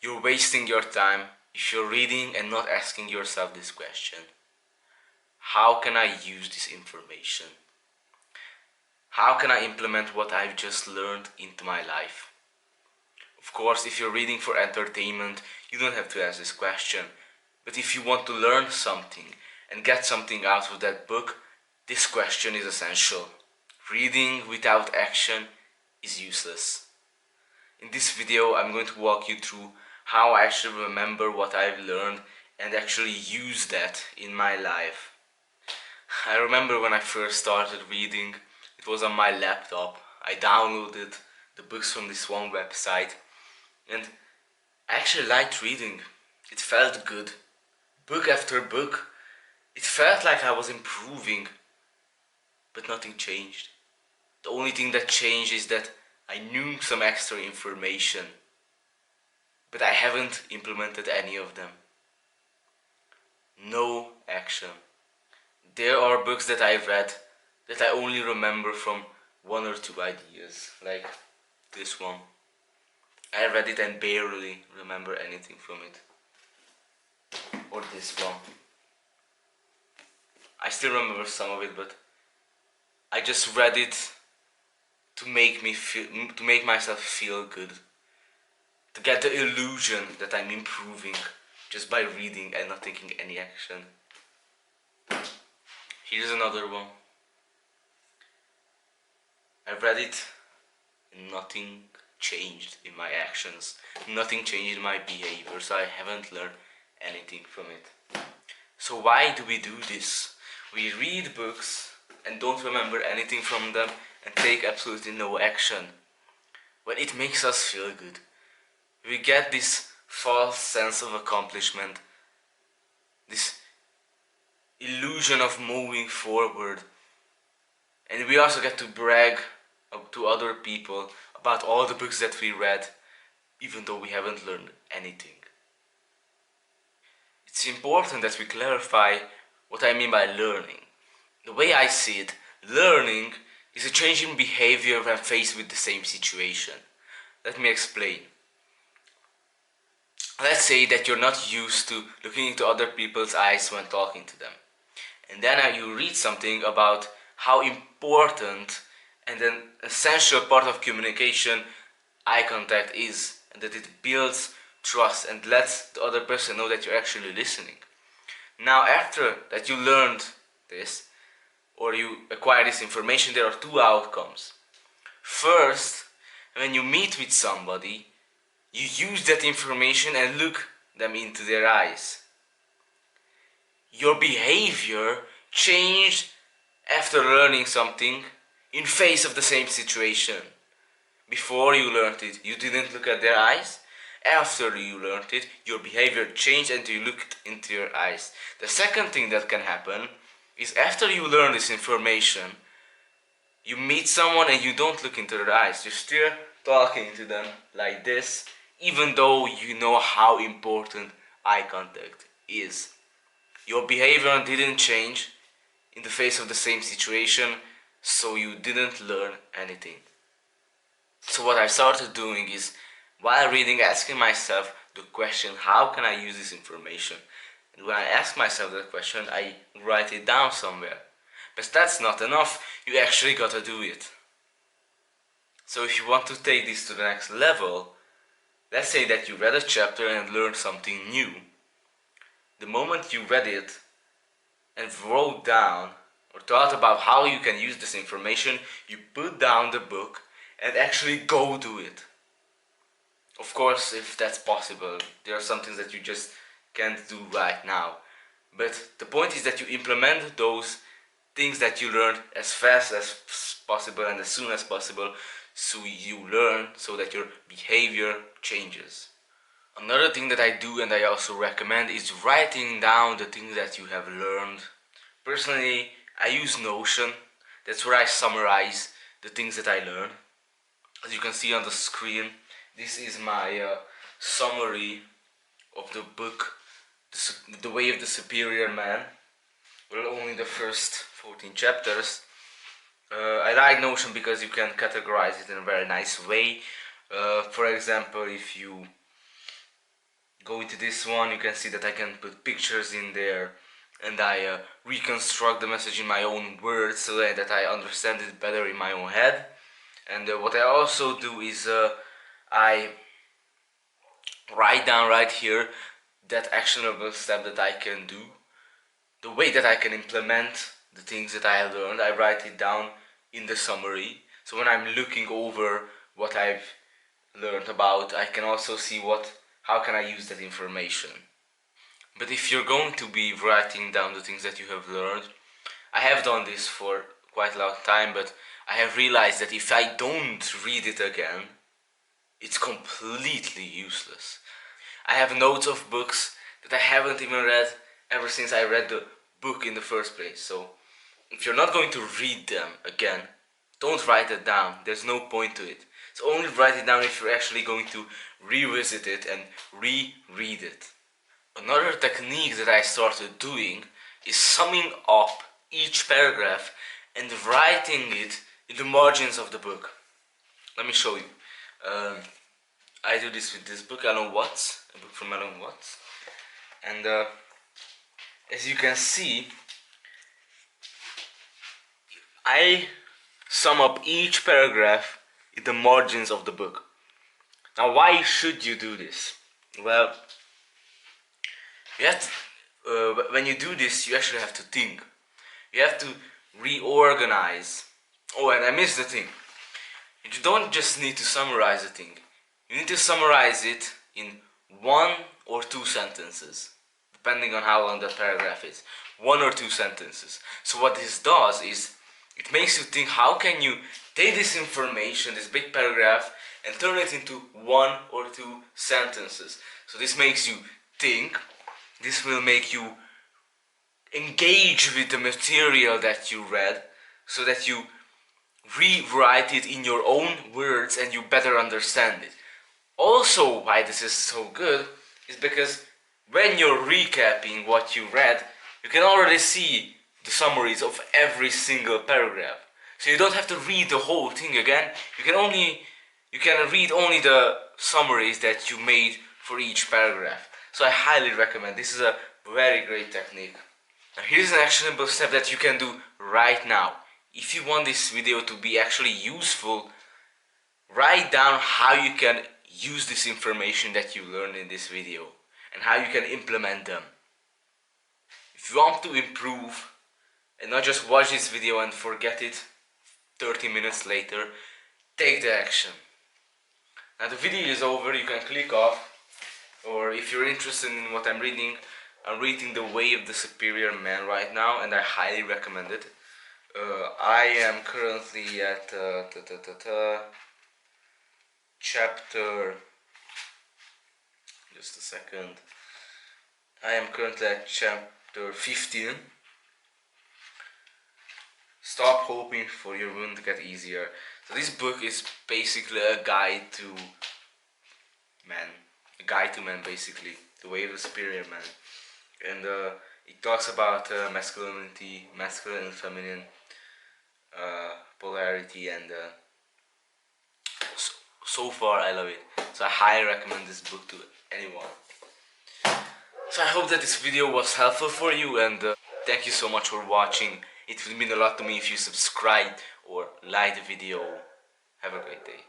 You're wasting your time if you're reading and not asking yourself this question. How can I use this information? How can I implement what I've just learned into my life? Of course, if you're reading for entertainment, you don't have to ask this question. But if you want to learn something and get something out of that book, this question is essential. Reading without action is useless. In this video, I'm going to walk you through how I actually remember what I've learned and actually use that in my life. I remember when I first started reading, it was on my laptop. I downloaded the books from this one website and I actually liked reading. It felt good. Book after book, it felt like I was improving, but nothing changed. The only thing that changed is that I knew some extra information, but I haven't implemented any of them. No action. There are books that I've read that I only remember from one or two ideas, like this one. I read it and barely remember anything from it. Or this one. I still remember some of it, but I just read it to make myself feel good. To get the illusion that I'm improving just by reading and not taking any action. Here's another one. I read it and nothing changed in my actions. Nothing changed in my behavior, so I haven't learned anything from it. So why do we do this? We read books and don't remember anything from them and take absolutely no action. When it makes us feel good. We get this false sense of accomplishment, this illusion of moving forward, and we also get to brag to other people about all the books that we read, even though we haven't learned anything. It's important that we clarify what I mean by learning. The way I see it, learning is a change in behavior when faced with the same situation. Let me explain. Let's say that you're not used to looking into other people's eyes when talking to them. And then you read something about how important and an essential part of communication eye contact is, and that it builds trust and lets the other person know that you're actually listening. Now, after that you learned this, or you acquire this information, there are two outcomes. First, when you meet with somebody, you use that information and look them into their eyes. Your behavior changed after learning something in face of the same situation. Before you learned it, you didn't look at their eyes. After you learned it, your behavior changed and you looked into your eyes. The second thing that can happen is after you learn this information, you meet someone and you don't look into their eyes. You're still talking to them like this, even though you know how important eye contact is. Your behavior didn't change in the face of the same situation, so you didn't learn anything. So what I started doing is, while reading, asking myself the question, how can I use this information? And when I ask myself that question, I write it down somewhere. But that's not enough, you actually gotta do it. So if you want to take this to the next level, let's say that you read a chapter and learned something new. The moment you read it and wrote down or thought about how you can use this information, you put down the book and actually go do it. Of course, if that's possible, there are some things that you just can't do right now. But the point is that you implement those things that you learned as fast as possible and as soon as possible, so you learn so that your behavior changes. Another thing that I do and I also recommend is writing down the things that you have learned. Personally, I use Notion. That's where I summarize the things that I learned. As you can see on the screen, this is my summary of the book, The Way of the Superior Man. Well, only the first 14 chapters. I like Notion because you can categorize it in a very nice way. For example, if you go into this one, you can see that I can put pictures in there, and I reconstruct the message in my own words so that I understand it better in my own head. And what I also do is I write down right here that actionable step that I can do, the way that I can implement the things that I have learned. I write it down in the summary, so when I'm looking over what I've learned about, I can also see how can I use that information. But if you're going to be writing down the things that you have learned, I have done this for quite a long time, but I have realized that if I don't read it again, it's completely useless. I have notes of books that I haven't even read ever since I read the book in the first place. So if you're not going to read them again, don't write it down. There's no point to it. So only write it down if you're actually going to revisit it and reread it. Another technique that I started doing is summing up each paragraph and writing it in the margins of the book. Let me show you. I do this with this book, Alan Watts, a book from Alan Watts. And as you can see, I sum up each paragraph in the margins of the book. Now, why should you do this? Well, you have to, when you do this, you actually have to think. You have to reorganize. Oh, and I missed the thing. You don't just need to summarize the thing. You need to summarize it in 1 or 2 sentences, depending on how long that paragraph is. 1 or 2 sentences. So what this does is, it makes you think, how can you take this information, this big paragraph, and turn it into 1 or 2 sentences. So this makes you think, this will make you engage with the material that you read, so that you rewrite it in your own words and you better understand it. Also, why this is so good is because when you're recapping what you read, you can already see the summaries of every single paragraph. So you don't have to read the whole thing again. You can read only the summaries that you made for each paragraph. So I highly recommend. This is a very great technique. Now here's an actionable step that you can do right now. If you want this video to be actually useful, write down how you can use this information that you learned in this video and how you can implement them. If you want to improve and not just watch this video and forget it 30 minutes later, take the action. Now the video is over, you can click off, or if you're interested in what I'm reading The Way of the Superior Man right now, and I highly recommend it. I am currently at chapter, just a second, I am currently at chapter 15. Stop hoping for your wound to get easier. So this book is basically a guide to man, basically, The Way of the Superior Man. And it talks about masculinity, masculine and feminine, polarity, and so far I love it. So I highly recommend this book to anyone. So I hope that this video was helpful for you, and thank you so much for watching. It would mean a lot to me if you subscribe or like the video. Have a great day.